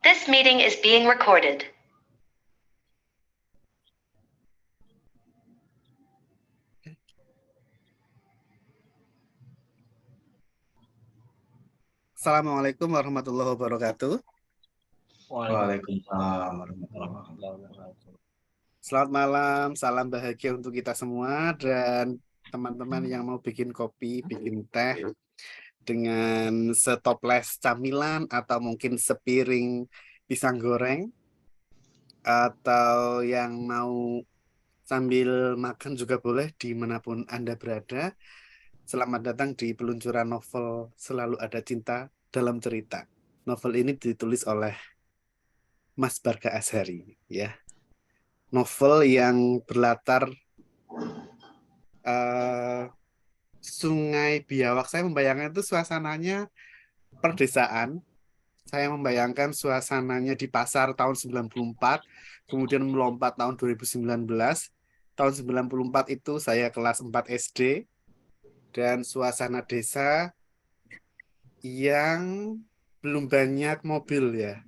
This meeting is being recorded. Assalamualaikum warahmatullahi wabarakatuh. Waalaikumsalam warahmatullahi wabarakatuh. Selamat malam, salam bahagia untuk kita semua dan teman-teman yang mau bikin kopi, bikin teh dengan setoples camilan atau mungkin sepiring pisang goreng atau yang mau sambil makan juga boleh dimanapun Anda berada. Selamat datang di peluncuran novel Selalu Ada Cinta Dalam Cerita. Novel ini ditulis oleh Mas Barga Azhari, ya. Novel yang berlatar Sungai Biawak. Saya membayangkan itu suasananya perdesaan. Saya membayangkan suasananya di pasar tahun 94, kemudian melompat tahun 2019. Tahun 94 itu saya kelas 4 SD, dan suasana desa yang belum banyak mobil ya.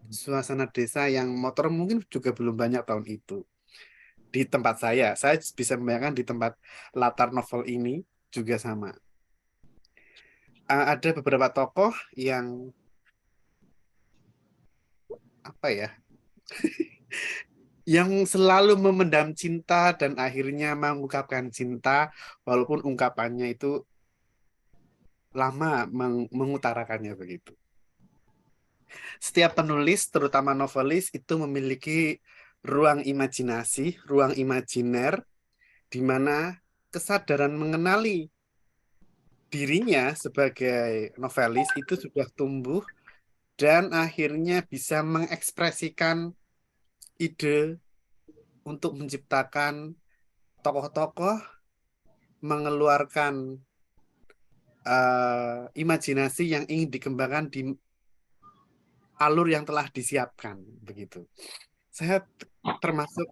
Suasana desa yang motor mungkin juga belum banyak tahun itu. Di tempat saya bisa membayangkan di tempat latar novel ini juga sama. Ada beberapa tokoh yang apa ya, yang selalu memendam cinta dan akhirnya mengungkapkan cinta walaupun ungkapannya itu lama mengutarakannya begitu. Setiap penulis, terutama novelis, itu memiliki ruang imajinasi, ruang imajiner, di mana kesadaran mengenali dirinya sebagai novelis itu sudah tumbuh dan akhirnya bisa mengekspresikan ide untuk menciptakan tokoh-tokoh, mengeluarkan imajinasi yang ingin dikembangkan di alur yang telah disiapkan begitu. Saya termasuk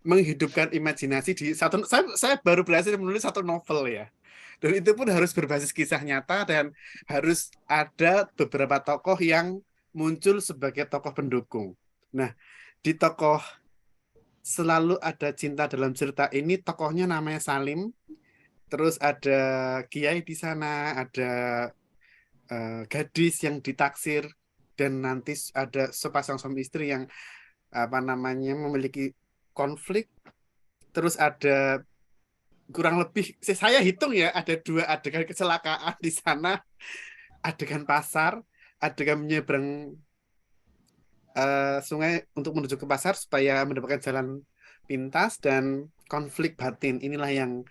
menghidupkan imajinasi di satu. Saya baru berhasil menulis satu novel ya, dan itu pun harus berbasis kisah nyata dan harus ada beberapa tokoh yang muncul sebagai tokoh pendukung. Nah, di tokoh Selalu Ada Cinta Dalam Cerita ini tokohnya namanya Salim. Terus ada kiai di sana, ada gadis yang ditaksir, dan nanti ada sepasang suami istri yang apa namanya memiliki konflik. Terus ada kurang lebih, saya hitung ya, ada 2 adegan kecelakaan di sana, adegan pasar, adegan menyeberang sungai untuk menuju ke pasar supaya mendapatkan jalan pintas, dan konflik batin inilah yang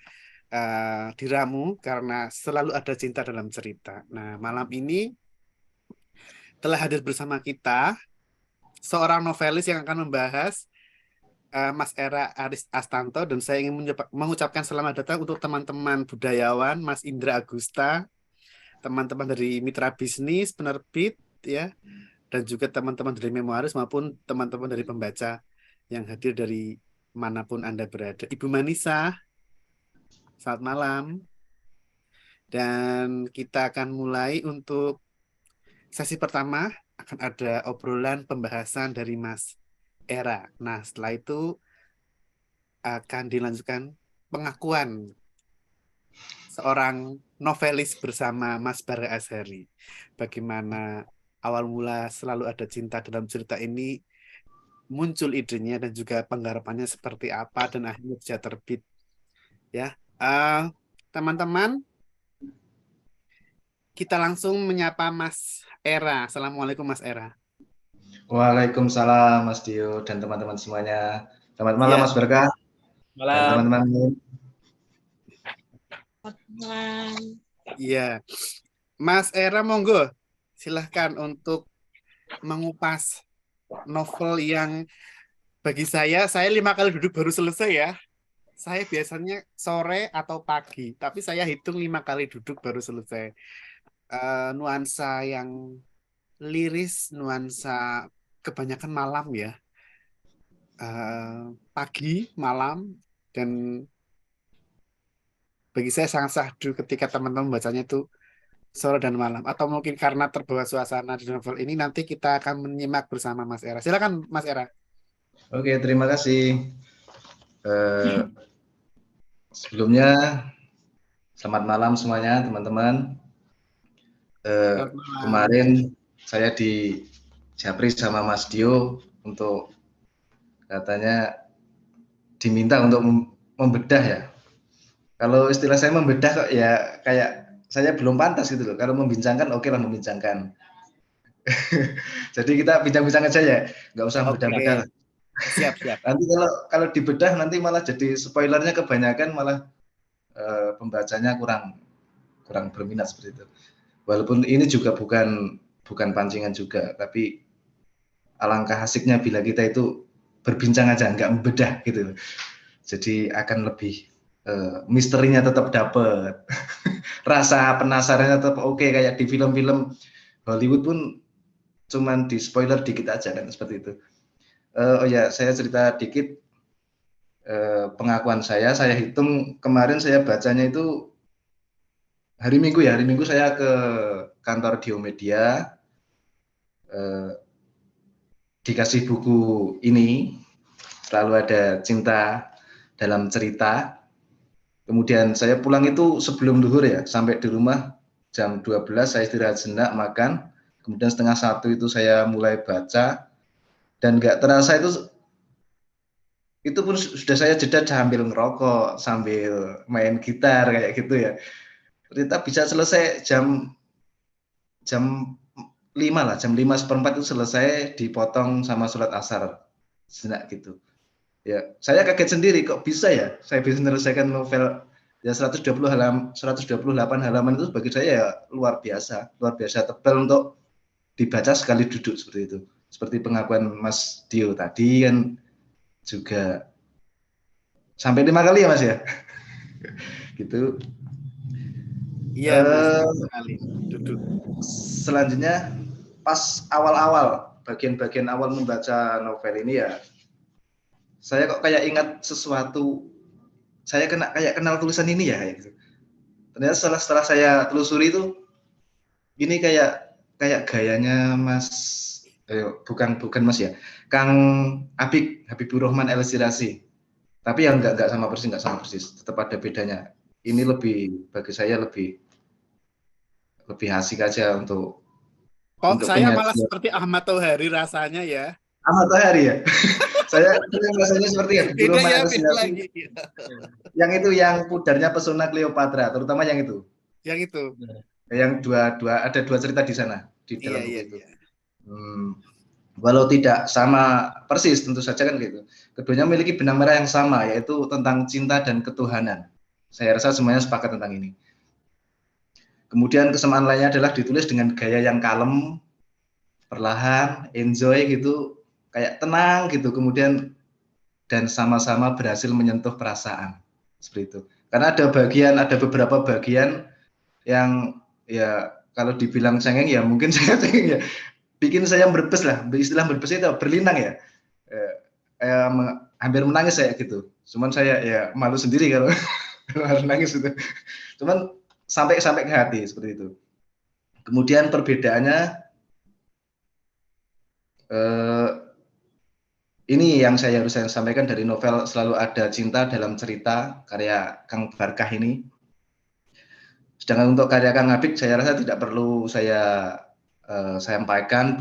diramu karena selalu ada cinta dalam cerita. Nah, malam ini telah hadir bersama kita seorang novelis yang akan membahas Mas Era Aris Astanto, dan saya ingin mengucapkan selamat datang untuk teman-teman budayawan, Mas Indra Agusta, teman-teman dari mitra bisnis, penerbit, ya, dan juga teman-teman dari memoaris maupun teman-teman dari pembaca yang hadir dari manapun Anda berada. Ibu Manisa, selamat malam. Dan kita akan mulai untuk sesi pertama, akan ada obrolan pembahasan dari Mas Era. Nah, setelah itu akan dilanjutkan pengakuan seorang novelis bersama Mas Bara Azhari. Bagaimana awal mula Selalu Ada Cinta Dalam Cerita ini muncul idenya dan juga penggarapannya seperti apa dan akhirnya bisa terbit. Ya, teman-teman, kita langsung menyapa Mas Era. Assalamualaikum Mas Era. Waalaikumsalam Mas Dio dan teman-teman semuanya. Selamat malam Ya. Mas Berkah. Malam. Dan teman-teman. Iya, Mas Era, monggo silahkan untuk mengupas novel yang bagi saya 5 kali duduk baru selesai ya. Saya biasanya sore atau pagi, tapi saya hitung 5 kali duduk baru selesai. Nuansa yang liris, nuansa kebanyakan malam ya. Pagi, malam, dan bagi saya sangat syahdu ketika teman-teman bacanya itu sore dan malam. Atau mungkin karena terbawa suasana di novel ini, nanti kita akan menyimak bersama Mas Era. Silakan Mas Era. Oke, terima kasih. Eh, Sebelumnya, selamat malam semuanya, teman-teman. Selamat malam. Kemarin saya di Japri sama Mas Dio untuk katanya diminta untuk membedah ya. Kalau istilah saya membedah kok ya kayak saya belum pantas gitu loh. Kalau membincangkan oke lah membincangkan. Jadi kita bincang-bincang aja ya, nggak usah Oke, bedah-bedah. siap. Nanti kalau dibedah nanti malah jadi spoilernya kebanyakan, malah pembacanya kurang berminat seperti itu. Walaupun ini juga bukan pancingan juga, tapi alangkah asiknya bila kita itu berbincang aja, nggak membedah gitu. Jadi akan lebih misterinya tetap dapet, rasa penasarannya tetap oke, kayak di film-film Hollywood pun cuman di spoiler dikit aja kan seperti itu. Oh ya, saya cerita dikit pengakuan saya hitung kemarin saya bacanya itu hari Minggu saya ke kantor Diomedia, dikasih buku ini, selalu ada cinta dalam cerita. Kemudian saya pulang itu sebelum duhur ya, sampai di rumah jam 12 saya istirahat sejenak, makan, kemudian setengah 1 itu saya mulai baca, dan nggak terasa itu pun sudah saya jeda sambil ngerokok, sambil main gitar kayak gitu ya. Ternyata bisa selesai jam 5 lah, jam 5:15 itu selesai, dipotong sama sholat asar sejenak gitu. Ya, saya kaget sendiri kok bisa ya saya bisa menyelesaikan novel ya 128 halaman itu bagi saya ya luar biasa tebal untuk dibaca sekali duduk seperti itu. Seperti pengakuan Mas Dio tadi kan juga sampai 5 kali ya Mas ya. Gitu. Iya, Mas. Sekali. Duduk. Selanjutnya pas awal-awal bagian-bagian awal membaca novel ini ya, saya kok kayak ingat sesuatu, saya kayak kenal tulisan ini ya kayak gitu. Ternyata setelah saya telusuri itu ini kayak gayanya Mas bukan Mas ya, Kang Habibur Rahman El Sirasi. Tapi yang enggak sama persis, tetap ada bedanya. Ini bagi saya lebih asik aja untuk Saya malah penyajian. seperti Ahmad Tohari rasanya ya. Ahmad Tohari ya. Saya rasanya seperti Habibur Beda Rahman ya, El beda Sirasi. lagi. Yang itu yang pudarnya pesona Cleopatra, terutama yang itu. Yang itu. Yang ada dua cerita di sana di dalam buku itu. Iya. Walau tidak sama persis tentu saja kan gitu. Keduanya memiliki benang merah yang sama, yaitu tentang cinta dan ketuhanan. Saya rasa semuanya sepakat tentang ini. Kemudian kesamaan lainnya adalah ditulis dengan gaya yang kalem, perlahan, enjoy gitu, kayak tenang gitu. Kemudian dan sama-sama berhasil menyentuh perasaan seperti itu. Karena ada beberapa bagian yang ya kalau dibilang cengeng ya mungkin saya cengeng ya, bikin saya berbes lah, istilah berbes itu berlinang ya, hampir menangis saya gitu. Cuman saya ya malu sendiri kalau harus nangis itu. Cuman sampai ke hati seperti itu. Kemudian perbedaannya ini yang saya harus sampaikan dari novel Selalu Ada Cinta Dalam Cerita karya Kang Barkah ini. Sedangkan untuk karya Kang Abik saya rasa tidak perlu saya sampaikan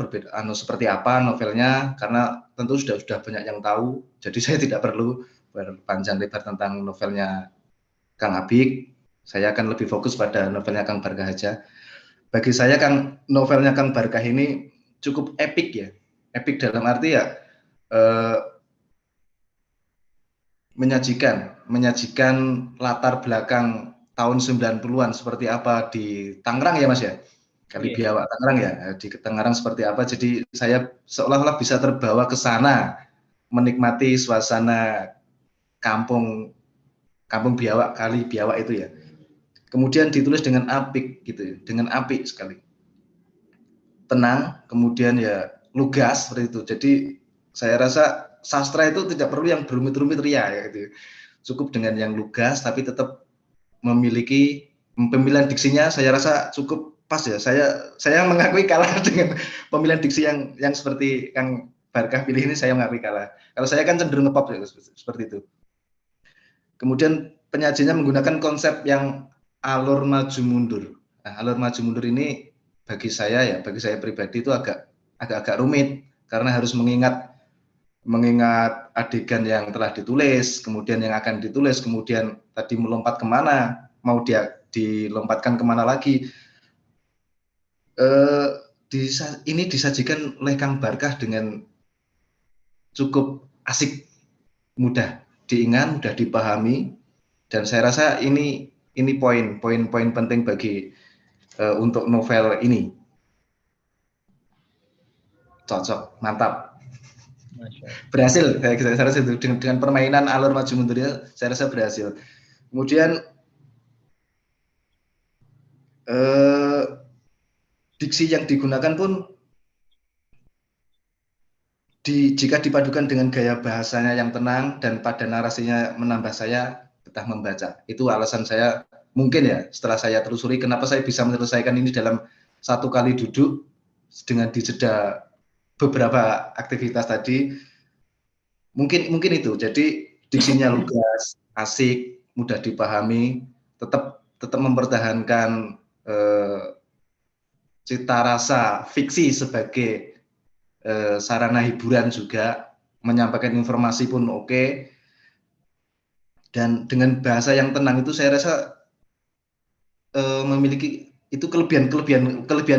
seperti apa novelnya, karena tentu sudah banyak yang tahu. Jadi saya tidak perlu berpanjang lebar tentang novelnya Kang Abik. Saya akan lebih fokus pada novelnya Kang Barkah aja. Bagi saya novelnya Kang Barkah ini cukup epik ya. Epik dalam arti ya menyajikan latar belakang tahun 90-an seperti apa di Tangerang ya Mas ya. Kali Biawak Tangerang ya, di Tangerang seperti apa. Jadi saya seolah-olah bisa terbawa ke sana, menikmati suasana kampung Biawak, Kali Biawak itu ya. Kemudian ditulis dengan apik gitu, dengan apik sekali. Tenang, kemudian ya lugas seperti itu. Jadi saya rasa sastra itu tidak perlu yang berumit-rumit ria ya gitu. Cukup dengan yang lugas tapi tetap memiliki pemilihan diksinya saya rasa cukup pas ya. Saya mengakui kalah dengan pemilihan diksi yang seperti Kang Barkah pilih ini, saya mengakui kalah. Kalau saya kan cenderung ngepop ya, seperti itu. Kemudian penyajiannya menggunakan konsep yang alur maju mundur. Nah, alur maju mundur ini bagi saya pribadi itu agak rumit karena harus mengingat adegan yang telah ditulis, kemudian yang akan ditulis, kemudian tadi melompat kemana, mau dia dilompatkan kemana lagi. Ini disajikan oleh Kang Barkah dengan cukup asik, mudah diingat, mudah dipahami, dan saya rasa ini poin-poin penting bagi untuk novel ini. Cocok, mantap. Berhasil, saya rasa itu dengan permainan alur maju mundurnya, saya rasa berhasil. Kemudian diksi yang digunakan pun jika dipadukan dengan gaya bahasanya yang tenang dan pada narasinya menambah saya betah membaca. Itu alasan saya mungkin ya, setelah saya telusuri kenapa saya bisa menyelesaikan ini dalam satu kali duduk dengan dijeda beberapa aktivitas tadi. Mungkin itu. Jadi diksinya lugas, asik, mudah dipahami, tetap mempertahankan cita rasa fiksi sebagai sarana hiburan juga, menyampaikan informasi pun oke. Dan dengan bahasa yang tenang itu saya rasa memiliki itu kelebihan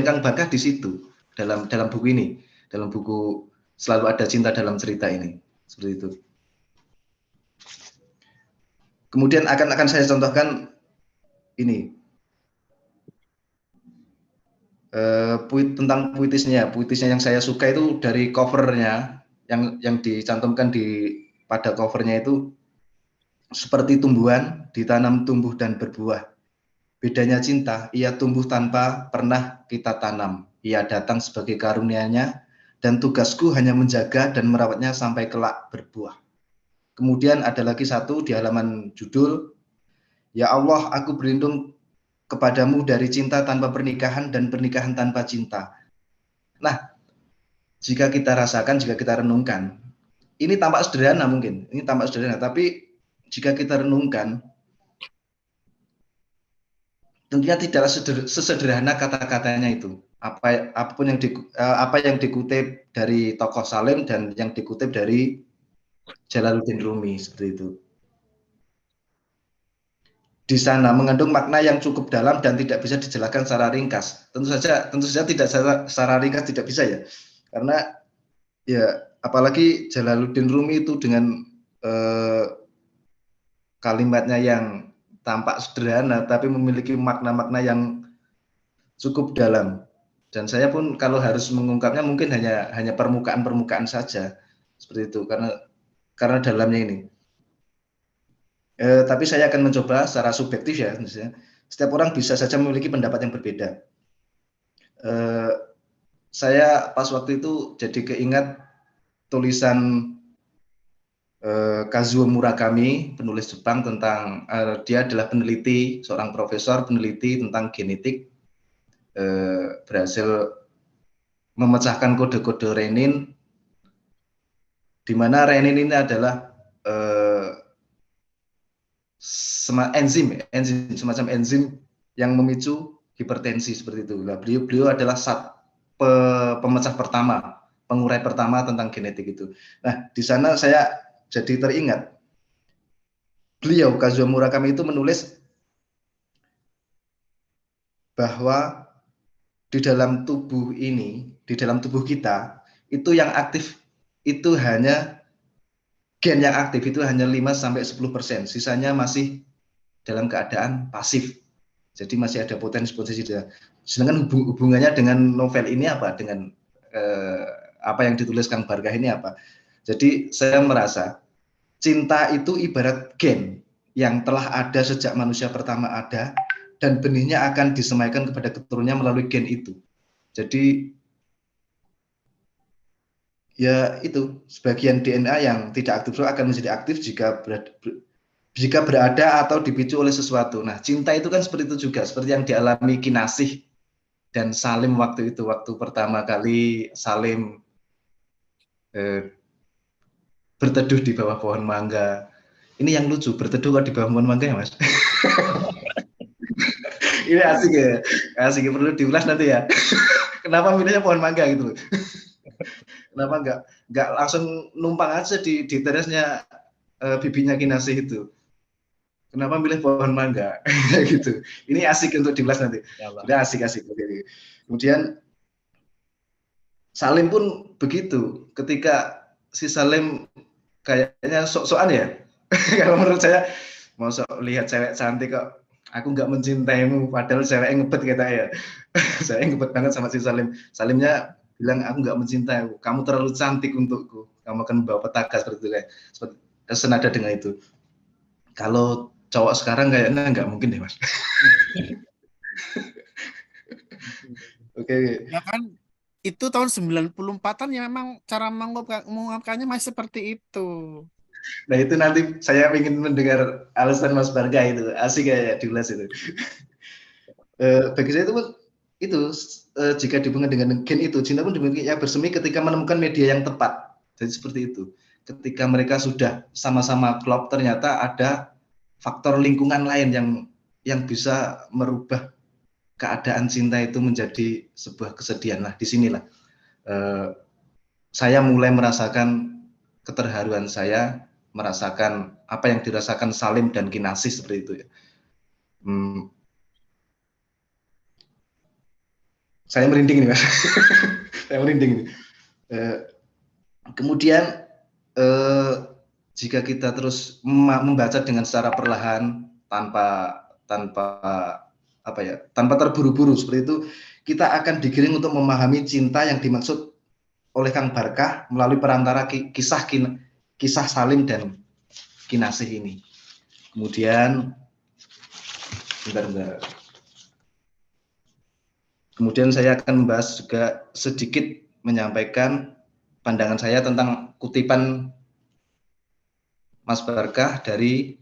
Kang Barkah di situ dalam buku ini, dalam buku Selalu Ada Cinta Dalam Cerita ini, seperti itu. Kemudian akan saya contohkan ini tentang puitisnya yang saya suka itu dari covernya yang dicantumkan pada covernya itu, seperti tumbuhan ditanam tumbuh dan berbuah. Bedanya cinta, ia tumbuh tanpa pernah kita tanam. Ia datang sebagai karunia-Nya dan tugasku hanya menjaga dan merawatnya sampai kelak berbuah. Kemudian ada lagi satu di halaman judul, ya Allah, aku berlindung kepadamu dari cinta tanpa pernikahan dan pernikahan tanpa cinta. Nah, jika kita rasakan, jika kita renungkan, ini tampak sederhana mungkin, tapi jika kita renungkan, tentunya tidaklah sesederhana kata-katanya itu. Apa yang dikutip dari tokoh Salim dan yang dikutip dari Jalaluddin Rumi, seperti itu. Di sana mengandung makna yang cukup dalam dan tidak bisa dijelaskan secara ringkas. Tentu saja tidak secara ringkas, tidak bisa ya, karena ya apalagi Jalaluddin Rumi itu dengan kalimatnya yang tampak sederhana tapi memiliki makna-makna yang cukup dalam. Dan saya pun kalau harus mengungkapnya mungkin hanya permukaan saja, seperti itu, karena dalamnya ini. Tapi saya akan mencoba secara subjektif ya, misalnya. Setiap orang bisa saja memiliki pendapat yang berbeda. Saya pas waktu itu jadi keingat tulisan Kazuo Murakami, penulis Jepang, tentang dia adalah peneliti, seorang profesor peneliti tentang genetik, berhasil memecahkan kode-kode renin, di mana renin ini adalah semacam enzim yang memicu hipertensi, seperti itu. Nah, beliau adalah pemecah pertama, pengurai pertama tentang genetik itu. Nah, di sana saya jadi teringat beliau, Kazuo Murakami, itu menulis bahwa di dalam tubuh kita itu yang aktif itu hanya gen yang aktif itu hanya 5-10%, sisanya masih dalam keadaan pasif. Jadi masih ada potensi dia. Sedangkan hubungannya dengan novel ini apa? Dengan apa yang ditulis Kang Barkah ini apa? Jadi saya merasa cinta itu ibarat gen yang telah ada sejak manusia pertama ada, dan benihnya akan disemaikan kepada keturunannya melalui gen itu. Jadi ya itu, sebagian DNA yang tidak aktif akan menjadi aktif jika berada atau dipicu oleh sesuatu. Nah, cinta itu kan seperti itu juga, seperti yang dialami Kinasih dan Salim waktu itu, waktu pertama kali Salim berteduh di bawah pohon mangga. Ini yang lucu, berteduh kok di bawah pohon mangga ya Mas? Ini asik ya, asik, perlu diulas nanti ya. Kenapa milihnya pohon mangga gitu? Kenapa nggak langsung numpang aja di terasnya bibinya Kinasih itu? Kenapa milih pohon mangga? Gitu. Ini asik untuk diulas nanti. Udah asik-asik. Kemudian Salim pun begitu. Ketika si Salim kayaknya sok-sokan ya. Kalau menurut saya, mau sok lihat cewek cantik kok, aku nggak mencintaimu, padahal cewek ngebet kita ya. Saya ngebet banget sama si Salim. Salimnya bilang, aku nggak mencintaimu, kamu terlalu cantik untukku, kamu akan membawa petaka seperti itu, kayak senada dengan itu. Kalau cowok sekarang kayaknya nggak mungkin deh Mas. Oke. Ya kan itu tahun 94-an ya, memang cara mengungkapkannya masih seperti itu. Nah itu nanti saya ingin mendengar alasan Mas Barga itu, asik kayak diulas itu. Bagi saya itu jika dihubungkan dengan gen itu, cinta pun demikian, ya bersemi ketika menemukan media yang tepat. Jadi seperti itu. Ketika mereka sudah sama-sama klop, ternyata ada faktor lingkungan lain yang bisa merubah keadaan cinta itu menjadi sebuah kesedihan. Nah, disinilah saya mulai merasakan keterharuan saya, merasakan apa yang dirasakan Salim dan Kinasih seperti itu ya. Saya merinding nih Mas. Saya merinding nih. Kemudian jika kita terus membaca dengan secara perlahan tanpa terburu-buru seperti itu, kita akan digiring untuk memahami cinta yang dimaksud oleh Kang Barkah melalui perantara kisah Salim dan Kinasih ini. Kemudian bentar. Kemudian saya akan membahas juga sedikit, menyampaikan pandangan saya tentang kutipan Mas Barkah dari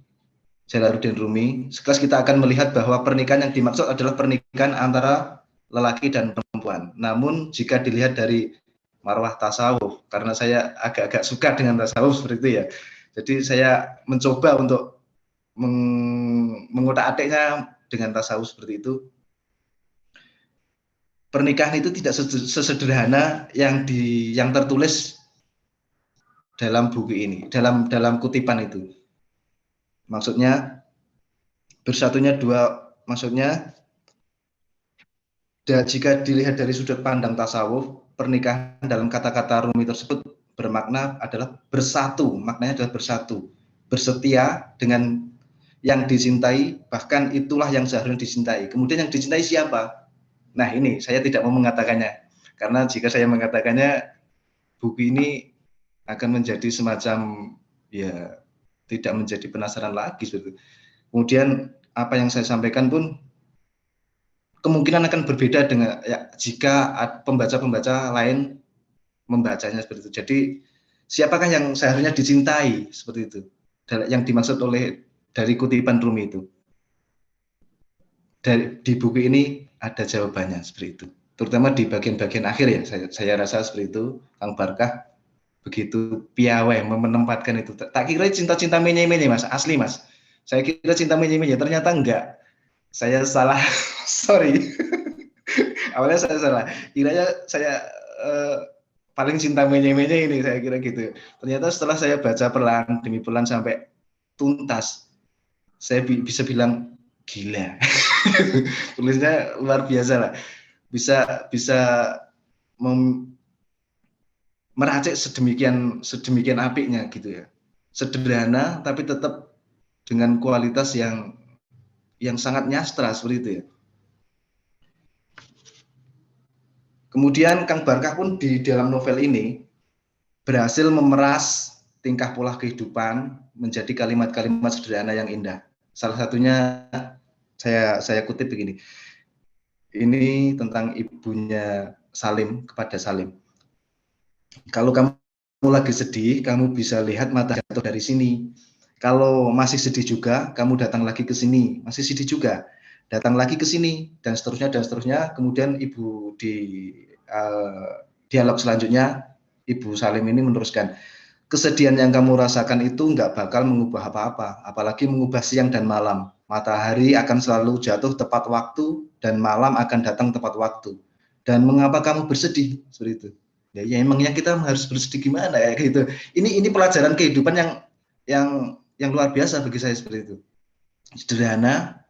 Jalaluddin Rumi. Sekelas kita akan melihat bahwa pernikahan yang dimaksud adalah pernikahan antara lelaki dan perempuan. Namun jika dilihat dari marwah tasawuf, karena saya agak-agak suka dengan tasawuf seperti itu ya, jadi saya mencoba untuk mengutak-atiknya dengan tasawuf seperti itu. Pernikahan itu tidak sesederhana yang tertulis dalam buku ini, dalam kutipan itu. Maksudnya bersatunya dua, maksudnya jika dilihat dari sudut pandang tasawuf, pernikahan dalam kata-kata Rumi tersebut bermakna adalah bersatu, maknanya adalah bersatu, bersetia dengan yang dicintai, bahkan itulah yang seharusnya dicintai. Kemudian yang dicintai siapa? Nah ini saya tidak mau mengatakannya, karena jika saya mengatakannya, buku ini akan menjadi semacam ya tidak menjadi penasaran lagi. Kemudian apa yang saya sampaikan pun kemungkinan akan berbeda dengan ya, jika pembaca-pembaca lain membacanya seperti itu. Jadi siapakah yang seharusnya dicintai seperti itu? Yang dimaksud dari kutipan Rumi itu. Di buku ini ada jawabannya seperti itu. Terutama di bagian-bagian akhir ya, saya rasa seperti itu. Kang Barkah begitu piawai menempatkan itu. Tak kira cinta-cinta menye-menye Mas, asli Mas. Saya kira cinta menye-menye, ternyata enggak. Saya salah, sorry. Awalnya saya salah. Kiranya saya paling cinta menye-menye ini, saya kira gitu. Ternyata setelah saya baca perlahan demi perlahan sampai tuntas, saya bisa bilang gila. Tulisnya luar biasa lah. Bisa meracik sedemikian apiknya gitu ya. Sederhana tapi tetap dengan kualitas yang sangat nyastra seperti itu ya. Kemudian Kang Barkah pun di dalam novel ini berhasil memeras tingkah pola kehidupan menjadi kalimat-kalimat sederhana yang indah. Salah satunya saya kutip begini. Ini tentang ibunya Salim kepada Salim. Kalau kamu lagi sedih, kamu bisa lihat mata jatuh dari sini. Kalau masih sedih juga, kamu datang lagi ke sini, masih sedih juga. datang lagi ke sini dan seterusnya. Kemudian ibu di dialog selanjutnya Ibu Salim ini meneruskan, kesedihan yang kamu rasakan itu nggak bakal mengubah apa-apa, apalagi mengubah siang dan malam. Matahari akan selalu jatuh tepat waktu dan malam akan datang tepat waktu. Dan mengapa kamu bersedih seperti itu? Ya emangnya kita harus bersedih gimana ya gitu. Ini pelajaran kehidupan yang luar biasa bagi saya seperti itu. Sederhana,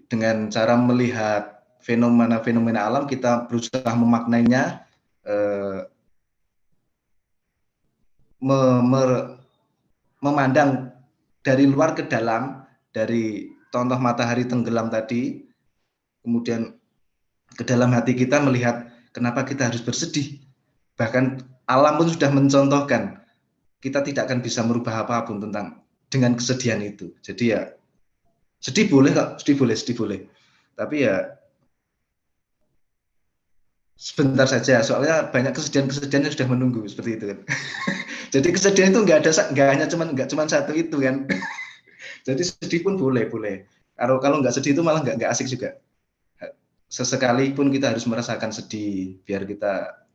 dengan cara melihat fenomena-fenomena alam, kita berusaha memaknainya, memandang dari luar ke dalam, dari contoh matahari tenggelam tadi, kemudian ke dalam hati kita melihat kenapa kita harus bersedih. Bahkan alam pun sudah mencontohkan, kita tidak akan bisa merubah apapun dengan kesedihan itu. Jadi ya, sedih boleh kok, sedih boleh. Tapi ya sebentar saja, soalnya banyak kesedihan-kesedihan yang sudah menunggu seperti itu kan. Jadi kesedihan itu nggak cuma satu itu kan. Jadi sedih pun boleh. Kalau nggak sedih itu malah nggak asik juga. Sesekali pun kita harus merasakan sedih biar kita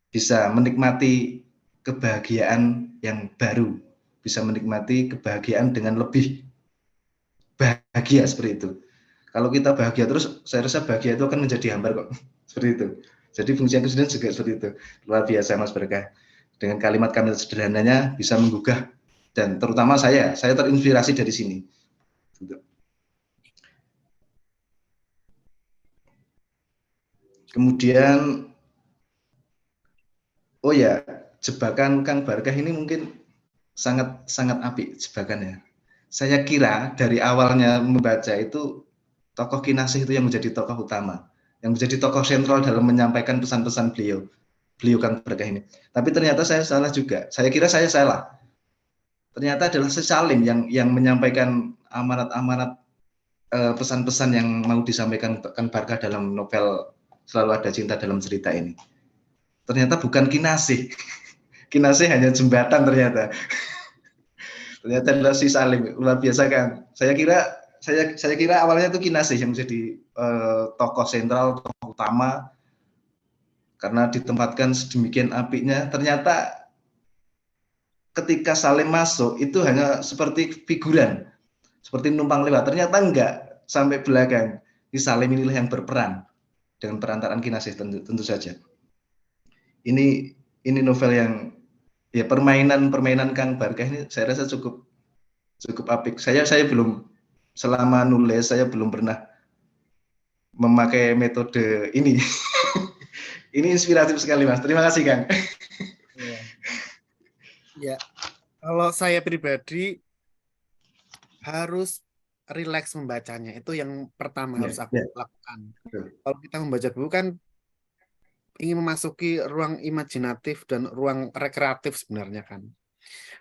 bisa menikmati kebahagiaan yang baru, bisa menikmati kebahagiaan dengan lebih bahagia seperti itu. Kalau kita bahagia terus, saya rasa bahagia itu akan menjadi hambar kok. Seperti itu. Jadi fungsi kesedihan juga seperti itu. Luar biasa Mas Berkah. Dengan kalimat-kalimat sederhananya bisa menggugah, dan terutama saya terinspirasi dari sini. Kemudian, oh ya, jebakan Kang Barkah ini mungkin sangat apik jebakannya. Saya kira dari awalnya membaca itu tokoh Kinasih itu yang menjadi tokoh utama, yang menjadi tokoh sentral dalam menyampaikan pesan-pesan beliau Kang Barkah ini. Tapi ternyata saya salah juga. Saya kira saya salah. Ternyata adalah si Salim yang menyampaikan amanat-amanat, pesan-pesan yang mau disampaikan Kang Barkah dalam novel Selalu Ada Cinta Dalam Cerita ini. Ternyata bukan Kinasih. Kinasih hanya jembatan ternyata. Ternyata adalah si Salim. Luar biasa kan. Saya kira awalnya itu Kinasih yang menjadi tokoh sentral, tokoh utama, karena ditempatkan sedemikian apiknya. Ternyata ketika Salim masuk itu hanya seperti figuran, seperti numpang lewat. Ternyata enggak, sampai belakang si Salim inilah yang berperan dengan perantaraan Kinasih, tentu saja. Ini novel yang ya, permainan Kang Barkah ini saya rasa cukup apik. Saya belum, selama nulis saya belum pernah memakai metode ini. Ini inspiratif sekali Mas. Terima kasih Kang. Ya, kalau saya pribadi harus rileks membacanya. Itu yang pertama harus aku lakukan. Kalau kita membaca buku kan ingin memasuki ruang imajinatif dan ruang rekreatif sebenarnya kan.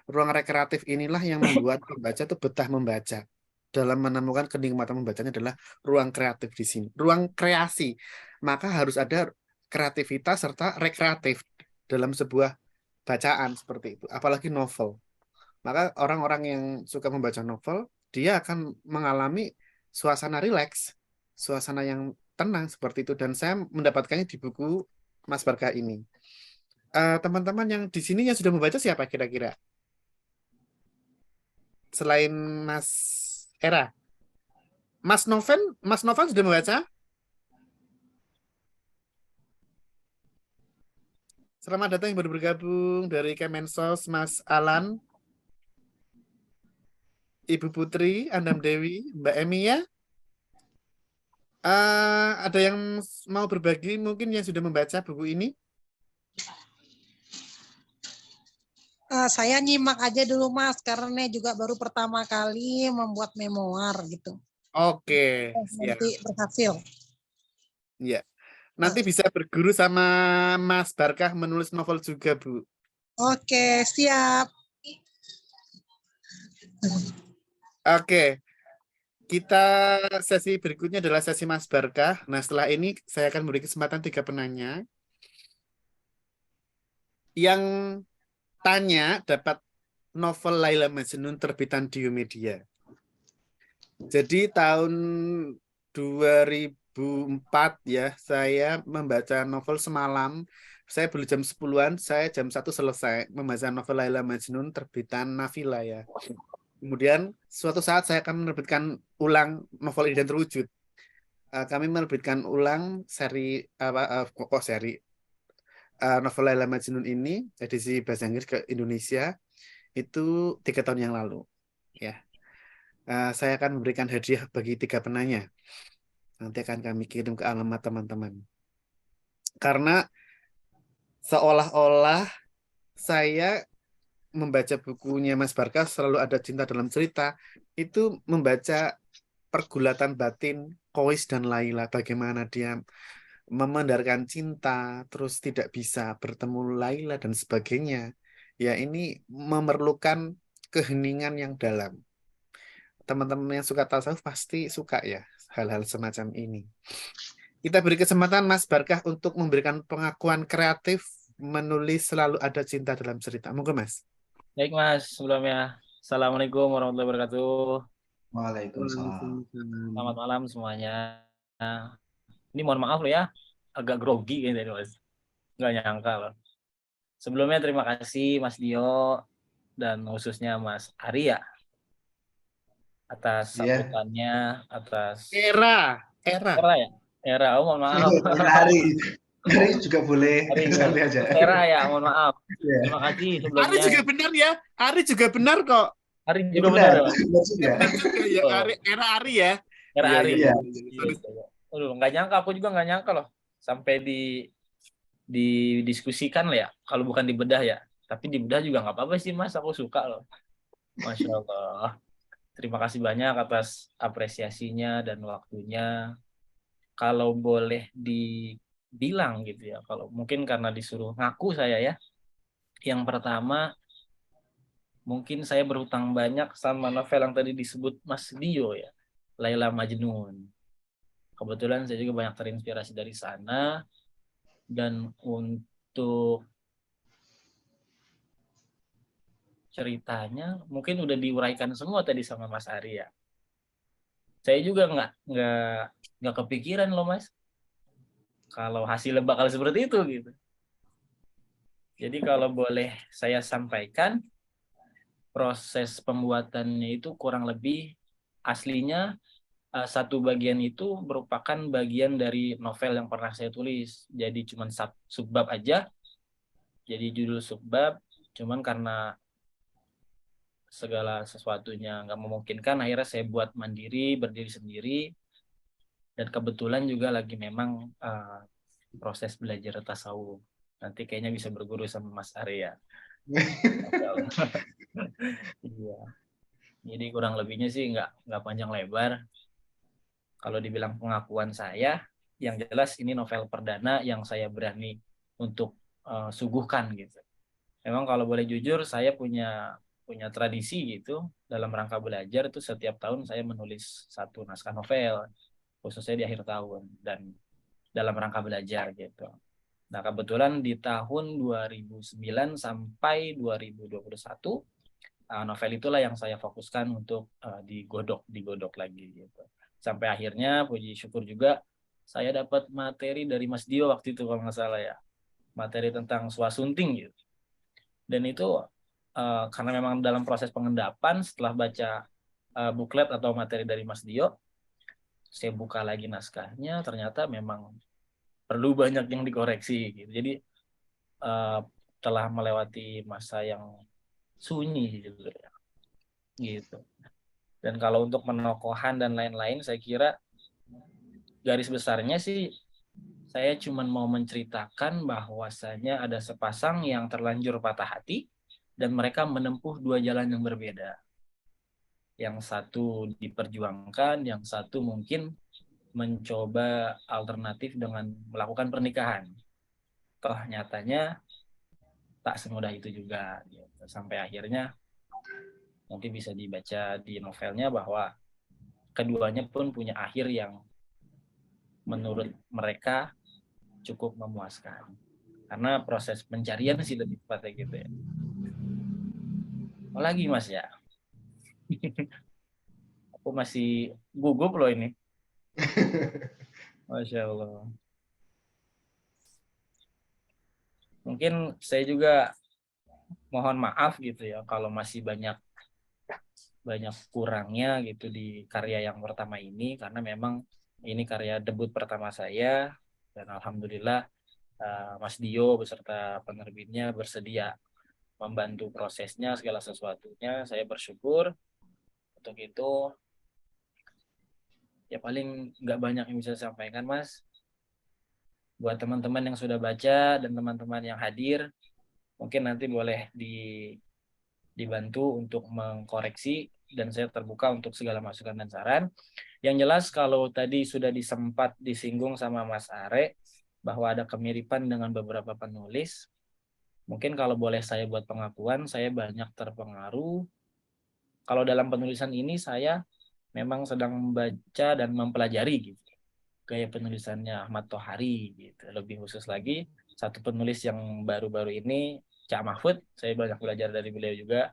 Ruang rekreatif inilah yang membuat pembaca itu betah membaca. Dalam menemukan kenikmatan membacanya adalah ruang kreatif di sini. Ruang kreasi. Maka harus ada kreativitas serta rekreatif dalam sebuah bacaan seperti itu. Apalagi novel. Maka orang-orang yang suka membaca novel, dia akan mengalami suasana rileks, suasana yang tenang seperti itu. Dan saya mendapatkannya di buku Mas Barkah ini. Teman-teman yang di sini yang sudah membaca siapa kira-kira? Selain Mas Era. Mas Novel sudah membaca? Selamat datang yang baru bergabung dari Kemensos, Mas Alan, Ibu Putri, Andam Dewi, Mbak Emi ya. Ada yang mau berbagi mungkin yang sudah membaca buku ini? Saya nyimak aja dulu Mas, karena juga baru pertama kali membuat memoir gitu. Oke, nanti berhasil. Ya, nanti bisa berguru sama Mas Barkah menulis novel juga, Bu. Oke, siap. Oke, kita sesi berikutnya adalah sesi Mas Barkah. Nah, setelah ini saya akan beri kesempatan 3 penanya. Yang tanya dapat novel Laila Majnun terbitan Dio Media. Jadi tahun 2004 ya, saya membaca novel semalam. Saya beli jam 10-an, saya jam 1 selesai membaca novel Laila Majnun terbitan Nafila ya. Kemudian suatu saat saya akan menerbitkan ulang novel ini dan terwujud. Kami menerbitkan ulang seri seri novel Laila Majnun ini edisi bahasa Inggris ke Indonesia itu 3 tahun yang lalu. Ya, saya akan memberikan hadiah bagi 3 penanya. Nanti akan kami kirim ke alamat teman-teman. Karena seolah-olah saya membaca bukunya Mas Barka selalu ada cinta dalam cerita, itu membaca pergulatan batin Kois dan Laila, bagaimana dia memandarkan cinta, terus tidak bisa bertemu Laila dan sebagainya. Ya, ini memerlukan keheningan yang dalam. Teman-teman yang suka tasawuf pasti suka ya hal-hal semacam ini. Kita beri kesempatan Mas Barkah untuk memberikan pengakuan kreatif menulis selalu ada cinta dalam cerita. Monggo Mas. Baik Mas, sebelumnya Assalamualaikum warahmatullahi wabarakatuh. Waalaikumsalam. Selamat malam semuanya. Ini mohon maaf loh ya, agak grogi kayaknya tadi Mas. Nggak nyangka loh. Sebelumnya terima kasih Mas Dio dan khususnya Mas Arya atas Iya. sambutannya, atas Era. ya. Era, mohon maaf. Hari juga boleh. Ari Santai aja. Era ya, mohon maaf. Iya. Terima kasih Ari sebelumnya. juga benar ya. Ari juga benar kok. Ari juga benar ya. Benar juga. Benar juga ya. Oh. Era Ari ya. Era Iya, Ari. iya. Aduh, nggak nyangka, aku juga nggak nyangka loh sampai didiskusikan lah ya. Kalau bukan dibedah ya, tapi dibedah juga nggak apa-apa sih Mas. Aku suka loh. Masya Allah. Terima kasih banyak atas apresiasinya dan waktunya. Kalau boleh dibilang gitu ya, kalau mungkin karena disuruh ngaku saya ya. Yang pertama, mungkin saya berhutang banyak sama novel yang tadi disebut Mas Dio ya, Laila Majnun. Kebetulan saya juga banyak terinspirasi dari sana. Dan untuk ceritanya mungkin udah diuraikan semua tadi sama Mas Arya. Saya juga nggak kepikiran loh Mas, kalau hasilnya bakal seperti itu gitu. Jadi kalau boleh saya sampaikan, proses pembuatannya itu kurang lebih aslinya satu bagian itu merupakan bagian dari novel yang pernah saya tulis. Jadi cuma subbab aja. Jadi judul subbab, cuman karena segala sesuatunya nggak memungkinkan, akhirnya saya buat mandiri, berdiri sendiri. Dan kebetulan juga lagi memang proses belajar tasawuf. Nanti kayaknya bisa berguru sama Mas Arya. Iya. Jadi kurang lebihnya sih nggak panjang lebar. Kalau dibilang pengakuan saya, yang jelas ini novel perdana yang saya berani untuk suguhkan gitu. Memang kalau boleh jujur, saya punya tradisi gitu dalam rangka belajar itu setiap tahun saya menulis satu naskah novel, khususnya di akhir tahun dan dalam rangka belajar gitu. Nah, kebetulan di tahun 2009 sampai 2021 novel itulah yang saya fokuskan untuk digodok lagi gitu. Sampai akhirnya puji syukur juga saya dapat materi dari Mas Dio waktu itu kalau nggak salah ya. Materi tentang Swasunting gitu. Dan itu karena memang dalam proses pengendapan setelah baca buklet atau materi dari Mas Dio, saya buka lagi naskahnya, ternyata memang perlu banyak yang dikoreksi gitu. Jadi telah melewati masa yang sunyi gitu ya. Gitu. Dan kalau untuk penokohan dan lain-lain, saya kira garis besarnya sih saya cuma mau menceritakan bahwasanya ada sepasang yang terlanjur patah hati dan mereka menempuh 2 jalan yang berbeda. Yang satu diperjuangkan, yang satu mungkin mencoba alternatif dengan melakukan pernikahan. Toh nyatanya tak semudah itu juga. Gitu. Sampai akhirnya nanti bisa dibaca di novelnya bahwa keduanya pun punya akhir yang menurut mereka cukup memuaskan. Karena proses pencarian sih lebih tepatnya gitu ya. Apalagi Mas ya. Aku masih gugup loh ini. Masya Allah. Mungkin saya juga mohon maaf gitu ya kalau masih banyak kurangnya gitu di karya yang pertama ini, karena memang ini karya debut pertama saya, dan alhamdulillah Mas Dio beserta penerbitnya bersedia membantu prosesnya segala sesuatunya. Saya bersyukur untuk itu. Ya paling nggak banyak yang bisa saya sampaikan, Mas. Buat teman-teman yang sudah baca dan teman-teman yang hadir, mungkin nanti boleh dibantu untuk mengkoreksi, dan saya terbuka untuk segala masukan dan saran. Yang jelas kalau tadi sudah disempat disinggung sama Mas Are bahwa ada kemiripan dengan beberapa penulis, mungkin kalau boleh saya buat pengakuan, saya banyak terpengaruh. Kalau dalam penulisan ini saya memang sedang membaca dan mempelajari gitu gaya penulisannya Ahmad Tohari gitu. Lebih khusus lagi satu penulis yang baru-baru ini, Cak Mahfud, saya banyak belajar dari beliau juga.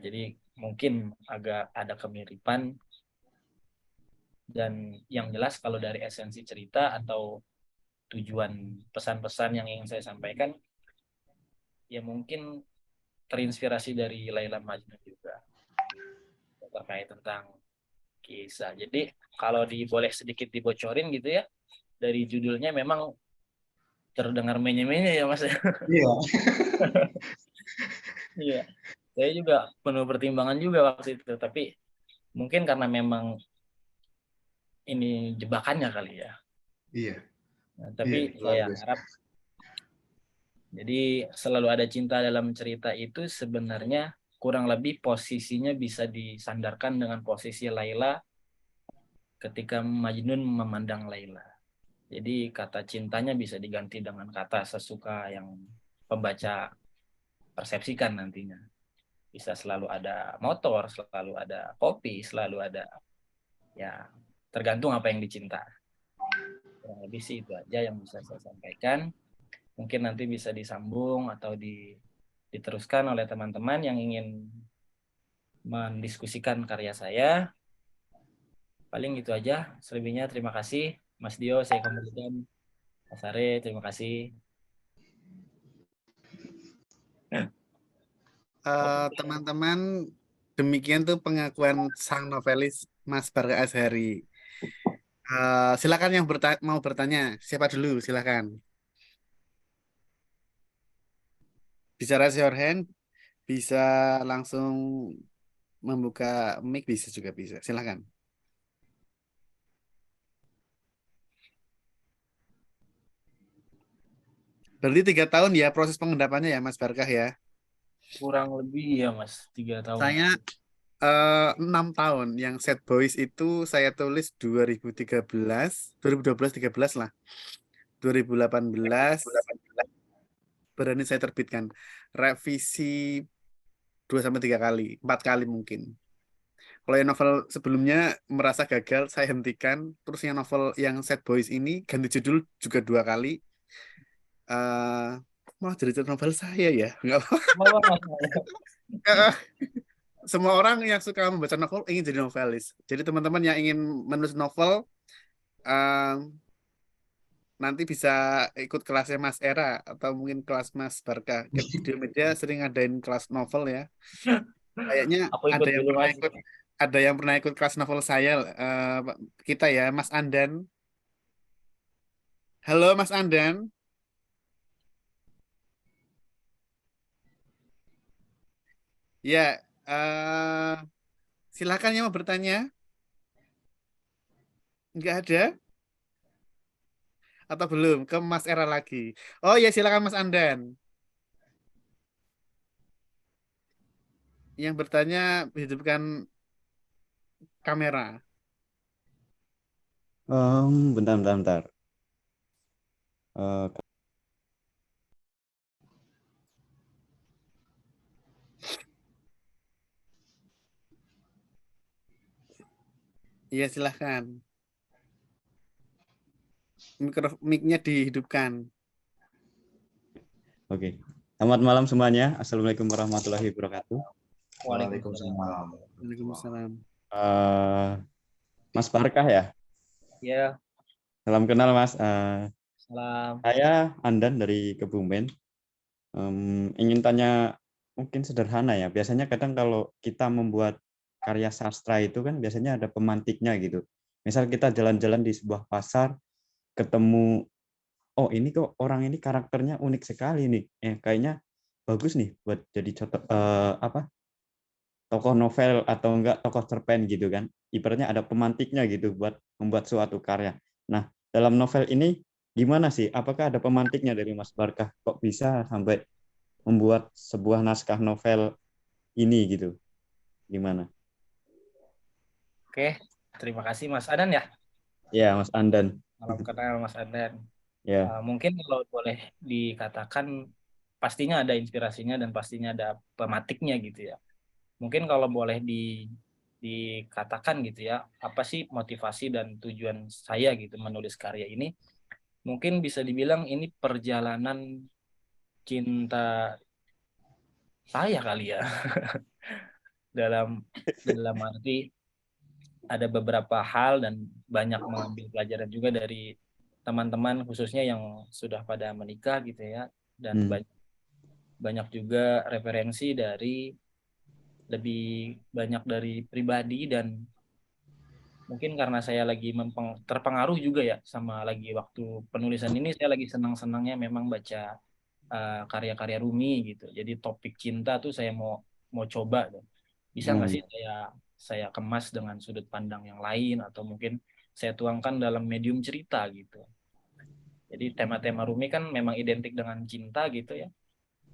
Jadi mungkin agak ada kemiripan, dan yang jelas kalau dari esensi cerita atau tujuan pesan-pesan yang ingin saya sampaikan, ya mungkin terinspirasi dari Laila Majnun juga terkait tentang kisah. Jadi kalau boleh sedikit dibocorin gitu ya, dari judulnya memang terdengar menye-menye ya Mas. Iya. Iya. Saya juga penuh pertimbangan juga waktu itu, tapi mungkin karena memang ini jebakannya kali ya. Iya. Nah, tapi Iya, luar saya biasa. harap jadi selalu ada cinta dalam cerita itu sebenarnya kurang lebih posisinya bisa disandarkan dengan posisi Laila ketika Majnun memandang Laila. Jadi kata cintanya bisa diganti dengan kata sesuka yang pembaca persepsikan nantinya. Bisa selalu ada motor, selalu ada kopi, selalu ada, ya tergantung apa yang dicinta. Kurang lebih sih itu aja yang bisa saya sampaikan. Mungkin nanti bisa disambung atau diteruskan oleh teman-teman yang ingin mendiskusikan karya saya. Paling itu aja. Selebihnya terima kasih. Mas Dio, saya kembalikan. Mas Are, terima kasih. Teman-teman, demikian tuh pengakuan sang novelis Mas Barga Azhari. Silakan yang mau bertanya. Siapa dulu? Silakan. Bisa raise your hand, bisa langsung membuka mic, bisa juga bisa. Silakan. Berarti 3 tahun ya proses pengendapannya ya Mas Barkah ya. Kurang lebih ya Mas, 3 tahun. Saya 6 tahun. Yang Sad Boys itu saya tulis 2013, 2012-13 lah. 2018 berani saya terbitkan. Revisi 2-3 kali, 4 kali mungkin. Kalau yang novel sebelumnya merasa gagal, saya hentikan. Terus yang novel yang Sad Boys ini ganti judul juga 2 kali. Malah jadi novel saya ya. Nggak apa-apa. Semua orang yang suka membaca novel ingin jadi novelis. Jadi teman-teman yang ingin menulis novel, nanti bisa ikut kelasnya Mas Era atau mungkin kelas Mas Barka. Di media sering ngadain kelas novel ya. Kayaknya Aku ikut dulu Mas. ada yang pernah ikut kelas novel saya, kita ya, Mas Andan. Halo Mas Andan. Ya, silakan yang mau bertanya. Nggak ada atau belum? Ke Mas Era lagi. Oh ya, silakan Mas Andan. Yang bertanya hidupkan kamera. Bentar. Eh, Iya, silahkan. Mic-nya dihidupkan. Oke. Selamat malam semuanya. Assalamualaikum warahmatullahi wabarakatuh. Waalaikumsalam. Waalaikumsalam. Eh, Mas Barkah ya. Ya, Salam kenal Mas. salam. Saya Andan dari Kebumen. Ingin tanya mungkin sederhana ya. Biasanya kadang kalau kita membuat karya sastra itu kan biasanya ada pemantiknya gitu. Misal kita jalan-jalan di sebuah pasar, ketemu, oh ini kok orang ini karakternya unik sekali nih. Kayaknya bagus nih buat jadi contoh apa tokoh novel atau enggak tokoh cerpen gitu kan. Ibaratnya ada pemantiknya gitu buat membuat suatu karya. Nah, dalam novel ini gimana sih? Apakah ada pemantiknya dari Mas Barkah? Kok bisa sampai membuat sebuah naskah novel ini gitu? Gimana? Oke, terima kasih Mas Adan ya. Ya, Mas Andan. Salam kenal Mas Adan. Ya. Mungkin kalau boleh dikatakan pastinya ada inspirasinya dan pastinya ada pematiknya gitu ya. Mungkin kalau boleh dikatakan gitu ya, apa sih motivasi dan tujuan saya gitu menulis karya ini? Mungkin bisa dibilang ini perjalanan cinta saya kali ya. dalam dalam arti ada beberapa hal dan banyak mengambil pelajaran juga dari teman-teman khususnya yang sudah pada menikah gitu ya, dan Hmm. banyak juga referensi dari lebih banyak dari pribadi, dan mungkin karena saya lagi terpengaruh juga ya sama lagi waktu penulisan ini saya lagi senang-senangnya memang baca karya-karya Rumi gitu. Jadi topik cinta tuh saya mau mau coba tuh. Bisa nggak sih saya kemas dengan sudut pandang yang lain atau mungkin saya tuangkan dalam medium cerita gitu. Jadi tema-tema Rumi kan memang identik dengan cinta gitu ya.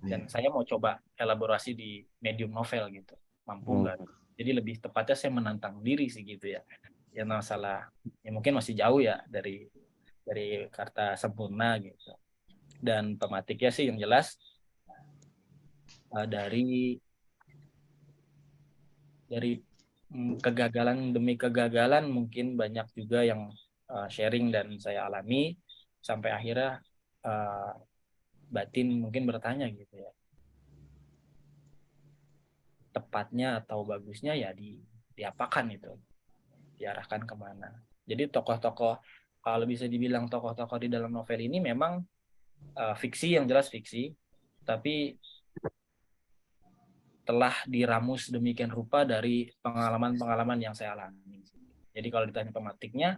Dan saya mau coba elaborasi di medium novel gitu. Mampu Oh. nggak? Jadi lebih tepatnya saya menantang diri sih gitu ya. Ya masalah ya mungkin masih jauh ya dari kata sempurna gitu. Dan pematiknya sih yang jelas dari kegagalan demi kegagalan mungkin banyak juga yang sharing dan saya alami sampai akhirnya uh, batin mungkin bertanya gitu ya, tepatnya atau bagusnya ya diapakan itu, diarahkan kemana. Jadi tokoh-tokoh, kalau bisa dibilang tokoh-tokoh di dalam novel ini memang fiksi, yang jelas fiksi, tapi telah diramus demikian rupa dari pengalaman-pengalaman yang saya alami. Jadi kalau ditanya pematiknya,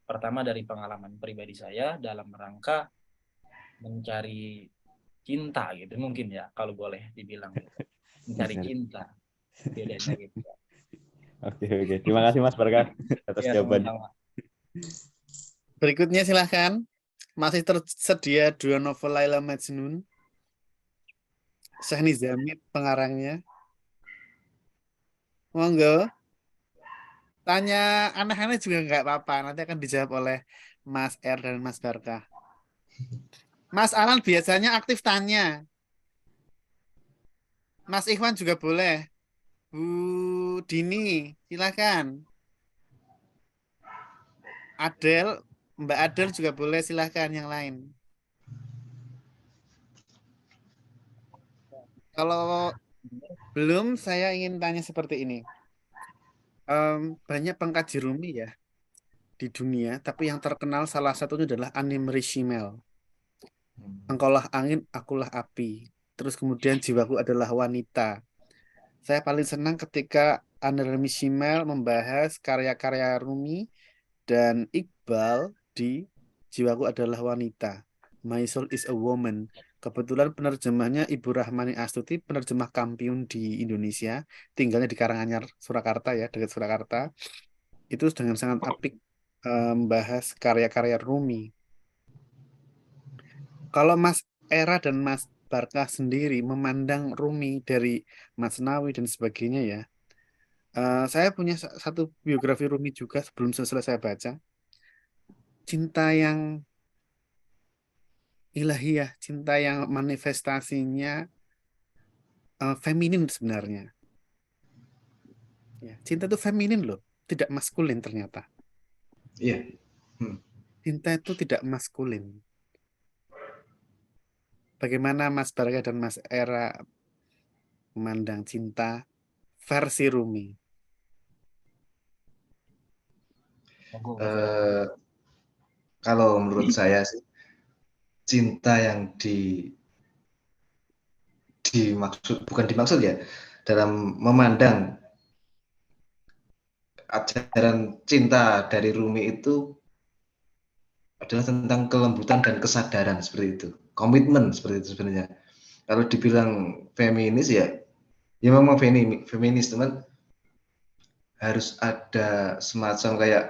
pertama dari pengalaman pribadi saya dalam rangka mencari cinta gitu mungkin ya, kalau boleh dibilang gitu. Mencari cinta bedanya gitu. Oke, oke. Terima kasih Mas Barkah atas Ya, jawabannya. sama-sama. Berikutnya silahkan. Masih tersedia 2 novel Laila Majnun. Syekh Nizami pengarangnya. Monggo. Tanya aneh-aneh juga nggak apa-apa. Nanti akan dijawab oleh Mas R dan Mas Barkah. Mas Alan biasanya aktif tanya. Mas Ikhwan juga boleh. Bu Dini, silakan. Adel, Mbak Adel juga boleh, silakan yang lain. Kalau belum, saya ingin tanya seperti ini. Banyak pengkaji Rumi ya di dunia, tapi yang terkenal salah satunya adalah Anim Rishimel. Engkaulah angin, akulah api. Terus kemudian jiwaku adalah wanita. Saya paling senang ketika Anim Rishimel membahas karya-karya Rumi dan Iqbal di Jiwaku adalah Wanita. My Soul is a Woman. Kebetulan penerjemahnya Ibu Rahmani Astuti, penerjemah Kampiun di Indonesia, tinggalnya di Karanganyar, Surakarta ya, dekat Surakarta. Itu dengan sangat apik membahas karya-karya Rumi. Kalau Mas Era dan Mas Barkah sendiri memandang Rumi dari Masnawi dan sebagainya ya, saya punya satu biografi Rumi juga sebelum selesai baca. Cinta yang ilahiyah, cinta yang manifestasinya feminin sebenarnya. Ya, cinta itu feminin loh, tidak maskulin ternyata. Iya. Hmm. Cinta itu tidak maskulin. Bagaimana Mas Barga dan Mas Era memandang cinta versi Rumi? Monggo, Mas. Eh, kalau menurut saya sih, cinta yang dimaksud, bukan dimaksud ya, dalam memandang ajaran cinta dari Rumi itu adalah tentang kelembutan dan kesadaran seperti itu. Komitmen seperti itu sebenarnya. Kalau dibilang feminis ya memang feminis, teman, harus ada semacam kayak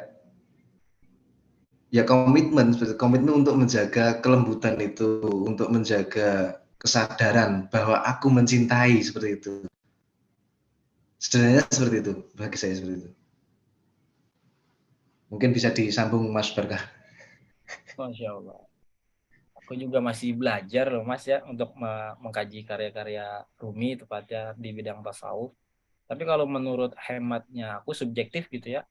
ya komitmen, seperti komitmen untuk menjaga kelembutan itu, untuk menjaga kesadaran bahwa aku mencintai, seperti itu. Sebenarnya seperti itu, bagi saya seperti itu. Mungkin bisa disambung Mas Barkah. Masya Allah. Aku juga masih belajar loh Mas ya untuk mengkaji karya-karya Rumi tepatnya di bidang tasawuf. Tapi kalau menurut hematnya aku subjektif gitu ya,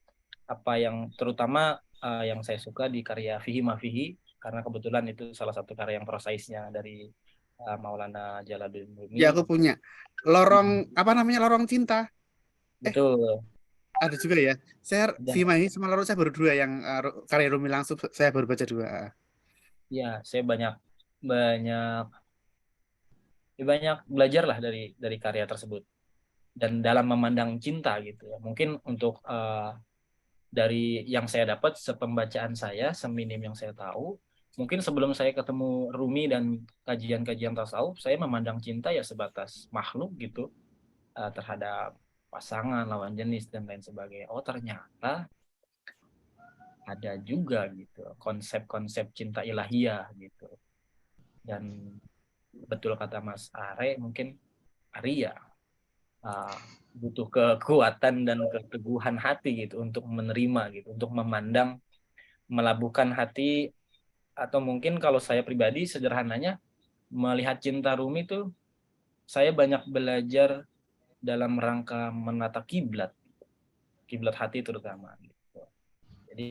apa yang terutama yang saya suka di karya Fihi Mafihi, karena kebetulan itu salah satu karya yang prosaisnya dari Maulana Jalaluddin Ya Rumi. aku punya lorong apa namanya lorong cinta. Betul. Ada juga ya. Saya Dan Vima ini sama lorong saya baru dua yang karya Rumi langsung saya baru baca dua. ya saya banyak banyak banyak belajar lah dari karya tersebut dan dalam memandang cinta gitu ya. Mungkin untuk dari yang saya dapat sepembacaan saya, seminim yang saya tahu, mungkin sebelum saya ketemu Rumi dan kajian-kajian tasawuf, saya memandang cinta ya sebatas makhluk gitu, terhadap pasangan, lawan jenis dan lain sebagainya. Oh ternyata ada juga gitu konsep-konsep cinta ilahiyah gitu. Dan betul kata Mas Are, mungkin Arya butuh kekuatan dan keteguhan hati gitu untuk menerima gitu, untuk memandang, melabuhkan hati. Atau mungkin kalau saya pribadi sederhananya melihat cinta Rumi itu saya banyak belajar dalam rangka menata kiblat hati terutama gitu. Jadi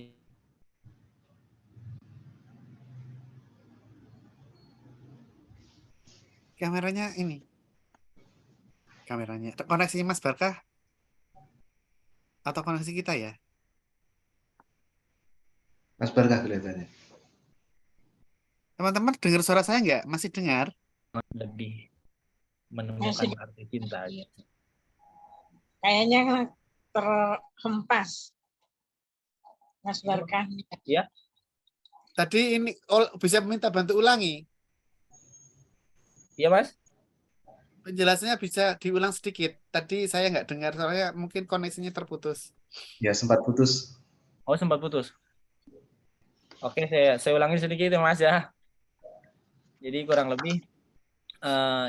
Kameranya ini. Kameranya. Koneksi Mas Barkah atau koneksi kita ya? Mas Barkah kelihatannya. Teman-teman dengar suara saya nggak? Masih dengar? lebih Masih menemukan arti cinta gitu. kayaknya terhempas Mas Barkah. Ya, Tadi ini bisa minta bantu ulangi. iya Mas. Penjelasannya bisa diulang sedikit. Tadi saya nggak dengar, soalnya mungkin koneksinya terputus. Ya sempat putus. Oh sempat putus. Oke, saya ulangi sedikit ya Mas ya. Jadi kurang lebih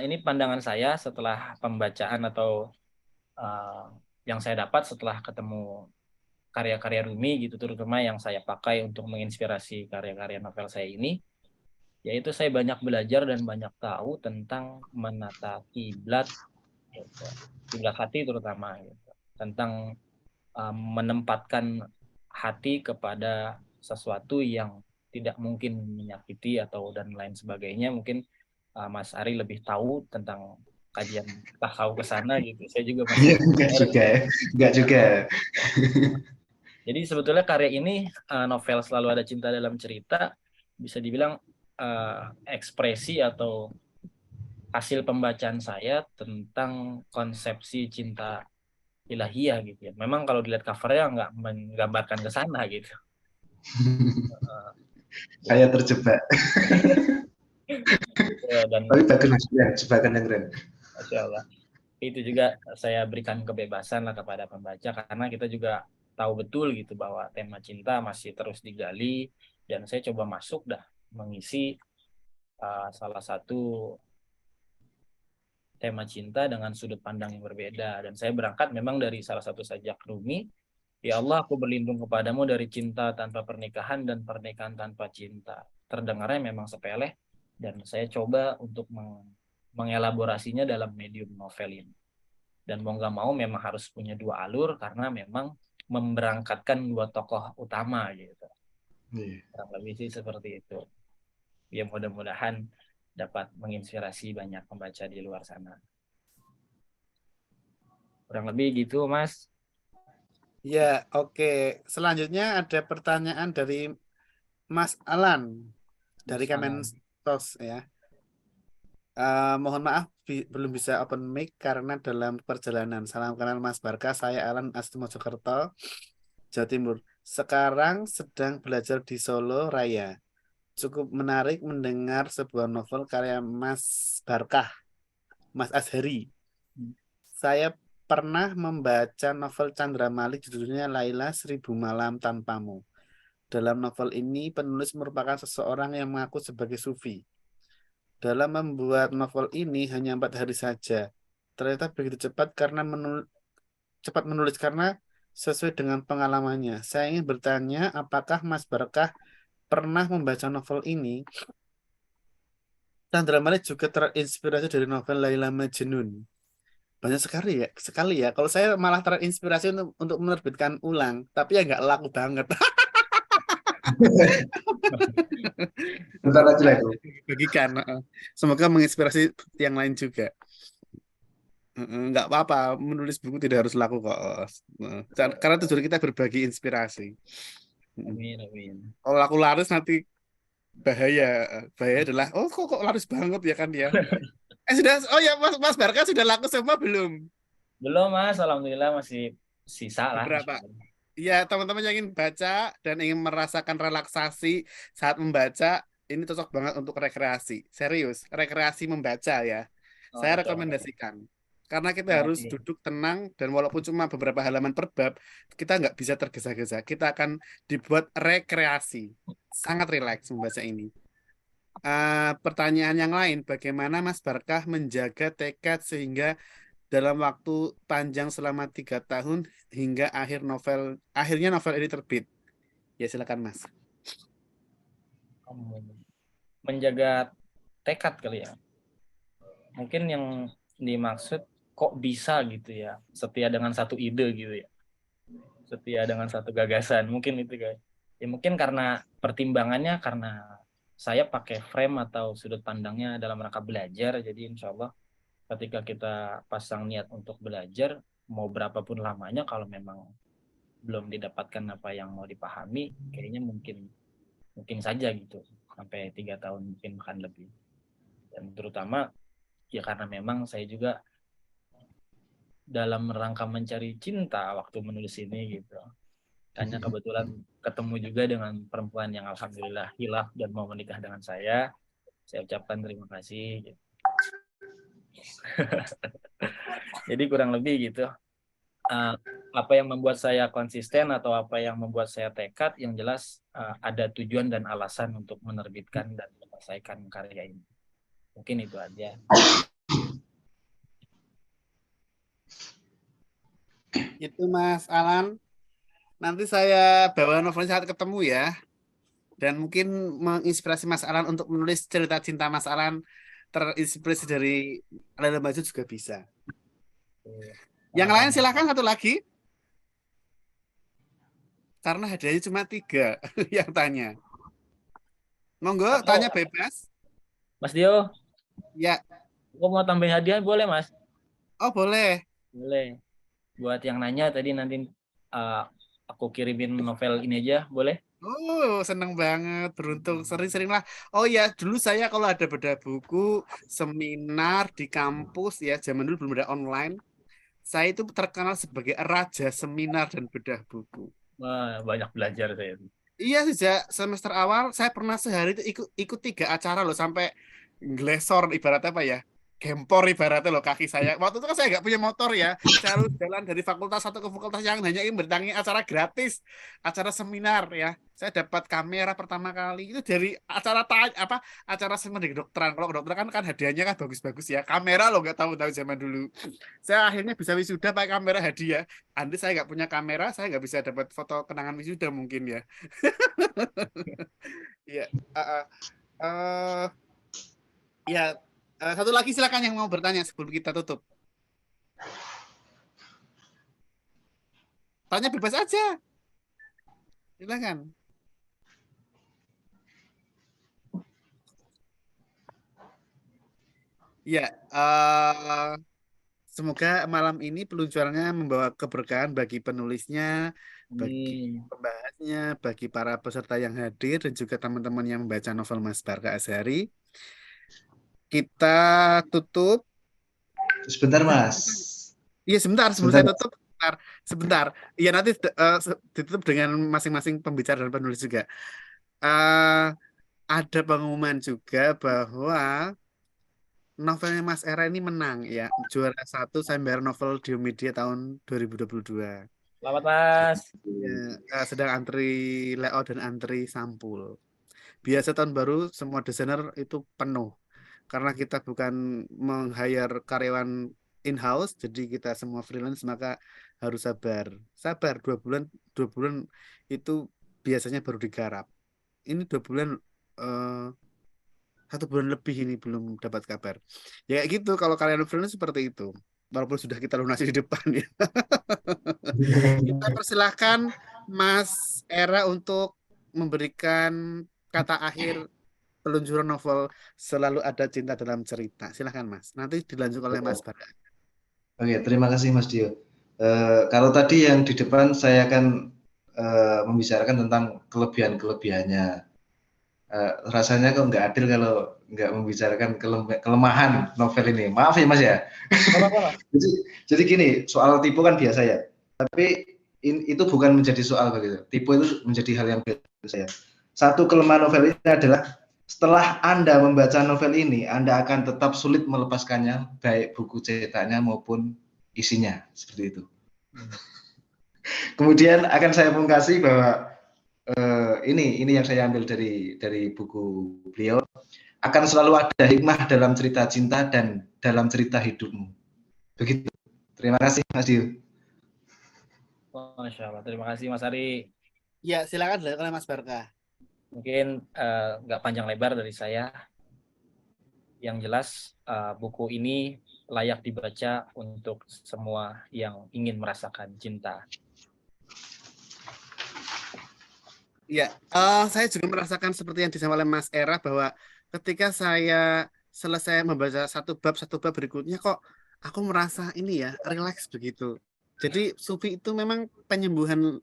ini pandangan saya setelah pembacaan atau uh, yang saya dapat setelah ketemu karya-karya Rumi gitu, terutama yang saya pakai untuk menginspirasi karya-karya novel saya ini, yaitu saya banyak belajar dan banyak tahu tentang menata kiblat, gitu. Kiblat hati terutama, gitu. Tentang menempatkan hati kepada sesuatu yang tidak mungkin menyakiti atau dan lain sebagainya. Mungkin Mas Ari lebih tahu tentang kajian tasawuf ke sana gitu. Saya juga masih Enggak juga ya. Enggak juga. Jadi sebetulnya karya ini novel Selalu Ada Cinta Dalam Cerita bisa dibilang ekspresi atau hasil pembacaan saya tentang konsepsi cinta ilahiyah gitu ya. Memang kalau dilihat covernya nggak menggambarkan ke sana gitu. Saya Jadi terjebak. dan Tapi bagus ya, jebakan yang keren. Masya Allah. Itu juga saya berikan kebebasan lah kepada pembaca karena kita juga tahu betul gitu bahwa tema cinta masih terus digali dan saya coba masuk dah mengisi salah satu tema cinta dengan sudut pandang yang berbeda dan saya berangkat memang dari salah satu sajak Rumi, ya Allah aku berlindung kepadamu dari cinta tanpa pernikahan dan pernikahan tanpa cinta. Terdengarnya memang sepele dan saya coba untuk mengelaborasinya dalam medium novel ini. Dan mau nggak mau memang harus punya dua alur karena memang memberangkatkan dua tokoh utama gitu. Kurang lebih sih seperti itu. Ya mudah-mudahan dapat menginspirasi banyak pembaca di luar sana. Kurang lebih gitu Mas. Ya, oke. Selanjutnya ada pertanyaan dari Mas Alan dari Salam. Kemensos ya. Mohon maaf belum bisa open mic karena dalam perjalanan. Salam kenal Mas Barka, saya Alan asli Mojokerto, Jawa Timur. Sekarang sedang belajar di Solo Raya. Cukup menarik mendengar sebuah novel karya Mas Barkah, Mas Azhari. Saya pernah membaca novel Chandra Malik judulnya Laila Seribu Malam Tanpamu. Dalam novel ini, penulis merupakan seseorang yang mengaku sebagai sufi. Dalam membuat novel ini hanya 4 hari saja. Ternyata begitu cepat karena cepat menulis karena sesuai dengan pengalamannya. Saya ingin bertanya, apakah Mas Barkah pernah membaca novel ini? Chandra Malik juga terinspirasi dari novel Laila Majnun. Banyak sekali ya. Kalau saya malah terinspirasi untuk menerbitkan ulang, tapi ya nggak laku banget. Bentar aja lah itu. Bagikan. Semoga menginspirasi yang lain juga. Nggak apa-apa, menulis buku tidak harus laku kok. Karena tujuan kita berbagi inspirasi. Amin, amin. Kalau laku laris nanti bahaya. Bahaya adalah, oh kok laris banget ya kan ya. Oh ya Mas Barka sudah laku semua belum? Belum Mas, alhamdulillah masih sisa lah. Beberapa. Iya, teman-teman yang ingin baca dan ingin merasakan relaksasi saat membaca, ini cocok banget untuk rekreasi. Serius, rekreasi membaca ya. Oh, Saya betul. rekomendasikan. Karena kita harus Berarti duduk tenang dan walaupun cuma beberapa halaman per bab, kita nggak bisa tergesa-gesa. Kita akan dibuat rekreasi. Sangat rileks membaca ini. Pertanyaan yang lain, bagaimana Mas Barkah menjaga tekad sehingga dalam waktu panjang selama 3 tahun hingga akhirnya novel ini terbit. Ya silakan Mas. menjaga tekad kali ya. Mungkin yang dimaksud kok bisa gitu ya, setia dengan satu ide gitu ya. Setia dengan satu gagasan, mungkin itu guys. Ya mungkin karena pertimbangannya karena saya pakai frame atau sudut pandangnya dalam rangka belajar, jadi insya Allah ketika kita pasang niat untuk belajar, mau berapapun lamanya, kalau memang belum didapatkan apa yang mau dipahami, kayaknya mungkin saja gitu sampai 3 tahun mungkin bahkan lebih. Dan terutama ya karena memang saya juga dalam rangka mencari cinta waktu menulis ini gitu. Hanya kebetulan ketemu juga dengan perempuan yang alhamdulillah hilaf dan mau menikah dengan saya. Saya ucapkan terima kasih. Gitu. Jadi kurang lebih gitu. Apa yang membuat saya konsisten atau apa yang membuat saya tekad, yang jelas ada tujuan dan alasan untuk menerbitkan dan menyelesaikan karya ini. Mungkin itu aja. Itu Mas Alan. Nanti saya bawa novelnya saat ketemu ya. Dan mungkin menginspirasi Mas Alan untuk menulis cerita cinta Mas Alan terinspirasi dari Laila Majnun juga bisa. Yang lain silakan satu lagi. Karena hadiahnya cuma 3 yang tanya. Monggo tanya bebas. Mas Dio, Ya. aku mau tambahin hadiah boleh Mas? Oh boleh. Boleh. Buat yang nanya tadi nanti aku kirimin novel ini aja, boleh? Oh, seneng banget. Beruntung sering-sering lah. Oh ya, dulu saya kalau ada bedah buku, seminar di kampus ya, zaman dulu belum ada online. Saya itu terkenal sebagai raja seminar dan bedah buku. Wah, banyak belajar saya. Iya, sejak semester awal saya pernah sehari itu ikut 3 acara loh sampai glesor ibaratnya apa ya? Gempor ibaratnya loh kaki saya. Waktu itu kan saya nggak punya motor ya. Saya harus jalan dari fakultas satu ke fakultas yang hanya ingin bertanya acara gratis, acara seminar ya. Saya dapat kamera pertama kali itu dari acara seminar di kedokteran. Kalau kedokteran kan hadiahnya kan bagus-bagus ya. Kamera loh nggak tahu zaman dulu. Saya akhirnya bisa wisuda pakai kamera hadiah. Andai saya nggak punya kamera, saya nggak bisa dapat foto kenangan wisuda mungkin ya. Iya. Uh, uh, ya. Satu lagi silakan yang mau bertanya sebelum kita tutup. Tanya bebas aja. Silakan. Ya. semoga malam ini peluncurannya membawa keberkahan bagi penulisnya, bagi Amin. pembahasnya, bagi para peserta yang hadir, dan juga teman-teman yang membaca novel Mas Barka Azhari. Kita tutup. Sebentar Mas. Iya sebentar, sebelum Sebentar saya Mas. tutup, sebentar. Iya nanti ditutup dengan masing-masing pembicara dan penulis juga. Eh, ada pengumuman juga bahwa novelnya Mas Era ini menang ya, juara satu Sayembara Novel Diomedia tahun 2022. Selamat Mas. Ya, sedang antri layout dan antri sampul. Biasa tahun baru semua desainer itu penuh karena kita bukan meng-hire karyawan in-house, jadi kita semua freelance, maka harus sabar. Sabar 2 bulan, 2 bulan itu biasanya baru digarap. Ini 2 bulan, eh, 1 bulan lebih ini belum dapat kabar. Ya kayak gitu kalau kalian freelance seperti itu. Walaupun sudah kita lunasi di depan ya. Kita persilahkan Mas Era untuk memberikan kata akhir peluncuran novel Selalu Ada Cinta Dalam Cerita. Silahkan Mas. Nanti dilanjut oleh Mas Bara. Oke, terima kasih Mas Dio. Kalau tadi yang di depan saya akan membicarakan tentang kelebihan-kelebihannya. Rasanya kok nggak adil kalau nggak membicarakan kelemahan novel ini. Maaf ya Mas ya. Nggak apa-apa Mas. Jadi gini, soal tipu kan biasa ya. Tapi itu bukan menjadi soal begitu. Tipu itu menjadi hal yang biasa ya. Satu kelemahan novel ini adalah setelah Anda membaca novel ini, Anda akan tetap sulit melepaskannya, baik buku cetaknya maupun isinya, seperti itu. Kemudian akan saya pungkasi bahwa ini yang saya ambil dari buku beliau, akan selalu ada hikmah dalam cerita cinta dan dalam cerita hidupmu. Begitu. Terima kasih Mas Dio. Masya Allah. Terima kasih Mas Ari. Ya, silakan dilanjut oleh Mas Barka. Mungkin nggak panjang lebar dari saya. Yang jelas buku ini layak dibaca untuk semua yang ingin merasakan cinta. Ya, saya juga merasakan seperti yang disampaikan oleh Mas Era bahwa ketika saya selesai membaca satu bab berikutnya kok aku merasa ini ya, relax begitu. Jadi sufi itu memang penyembuhan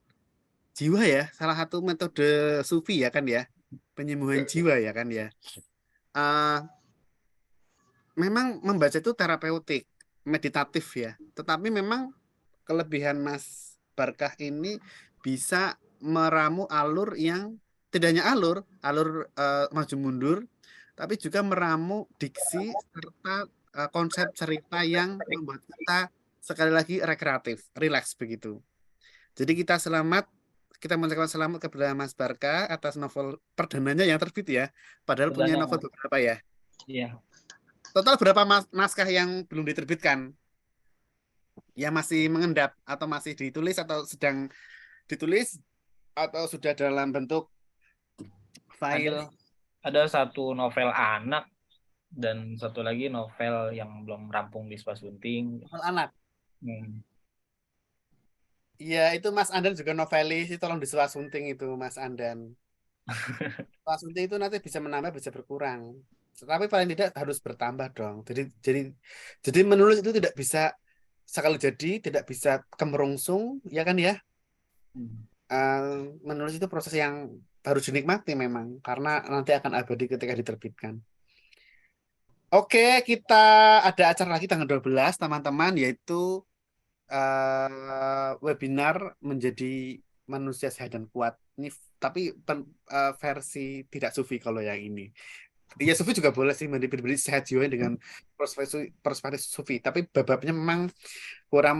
jiwa ya, salah satu metode sufi ya kan ya, penyembuhan jiwa ya kan ya. Eh, Memang membaca itu terapeutik, meditatif ya. Tetapi memang kelebihan Mas Barkah ini bisa meramu alur yang tidak hanya alur maju mundur, tapi juga meramu diksi serta konsep cerita yang membuat kita sekali lagi rekreatif, rileks begitu. Jadi kita mengucapkan selamat kepada Mas Barka atas novel perdananya yang terbit ya. Padahal punya Sebenarnya, novel beberapa ya. iya. Total berapa naskah yang belum diterbitkan? Yang masih mengendap atau masih ditulis atau sedang ditulis atau sudah dalam bentuk file Ada satu novel anak dan satu lagi novel yang belum rampung di Spasunting. novel anak? Iya, itu Mas Andan juga novelis, itu tolong disuasunting itu Mas Andan. Suasunting itu nanti bisa menambah, bisa berkurang. Tapi paling tidak harus bertambah dong. Jadi menulis itu tidak bisa sekali jadi, tidak bisa kemerungsung, ya kan ya? Menulis itu proses yang harus dinikmati memang, karena nanti akan abadi ketika diterbitkan. Oke, kita ada acara lagi tanggal 12, teman-teman, yaitu webinar menjadi manusia sehat dan kuat. Ini tapi versi tidak sufi kalau yang ini. Ya sufi juga boleh sih berdiri sehat jiwa dengan perspektif sufi, tapi babnya memang kurang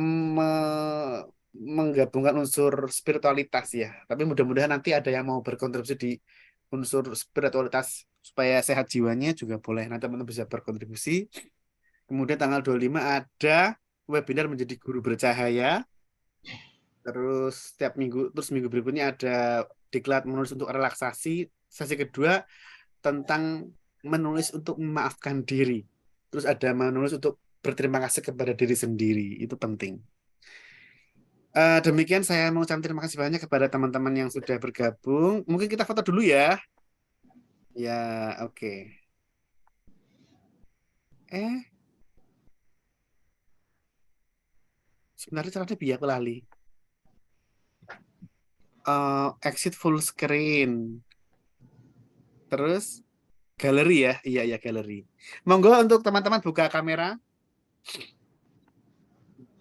menggabungkan unsur spiritualitas ya. Tapi mudah-mudahan nanti ada yang mau berkontribusi di unsur spiritualitas supaya sehat jiwanya juga boleh. Nanti teman-teman bisa berkontribusi. Kemudian tanggal 25 ada webinar menjadi guru bercahaya. Terus setiap minggu, terus minggu berikutnya ada diklat menulis untuk relaksasi. Sesi kedua tentang menulis untuk memaafkan diri. Terus ada menulis untuk berterima kasih kepada diri sendiri. Itu penting. Demikian saya mengucapkan terima kasih banyak kepada teman-teman yang sudah bergabung. Mungkin kita foto dulu ya. Ya, oke. Sebenarnya caranya biar aku lali. Exit full screen. Terus galeri ya. Iya, iya galeri. Monggo untuk teman-teman buka kamera.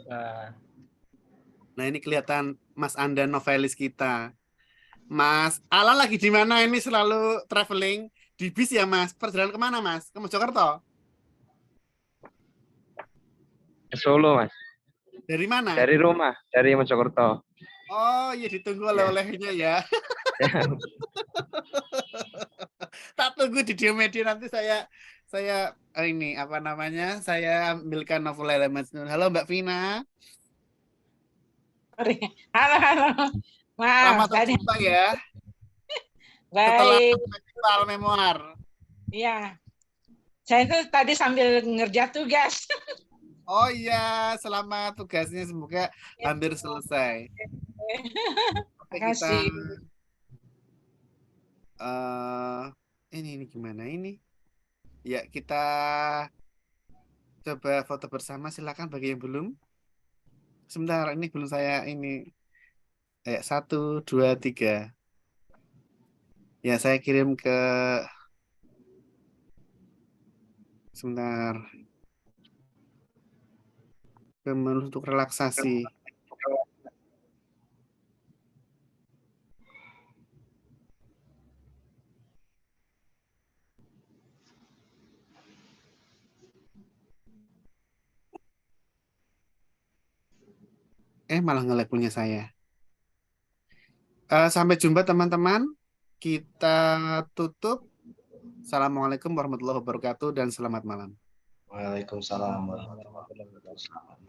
Nah, Nah, ini kelihatan Mas Anda novelis kita. Mas Alan lagi di mana ini selalu traveling di bis ya Mas? Perjalanan kemana Mas? Ke Mojokerto? Ke Solo, Mas. Dari mana? Dari rumah, dari Mojokerto. Oh iya ditunggu Ya. oleh-olehnya ya. Tak tunggu di Diomedia nanti saya ini apa namanya? Saya ambilkan novel Mas Nun. Halo Mbak Vina. Halo, halo. Maaf, Selamat tadi berjumpa ya setelah baik. festival memoir. Iya. Saya itu tadi sambil ngerja tugas. Oh iya, selamat tugasnya semoga hampir selesai. Oke, Terima kita kasih. ini gimana ini? Ya, kita coba foto bersama silakan bagi yang belum. Sebentar, ini belum saya ini. 1, 2, 3. Ya, saya kirim ke sebentar. Ke menu untuk relaksasi. Malah nge-lag punya saya. Sampai jumpa teman-teman. Kita tutup. Assalamualaikum warahmatullahi wabarakatuh dan selamat malam. Waalaikumsalam warahmatullahi wabarakatuh.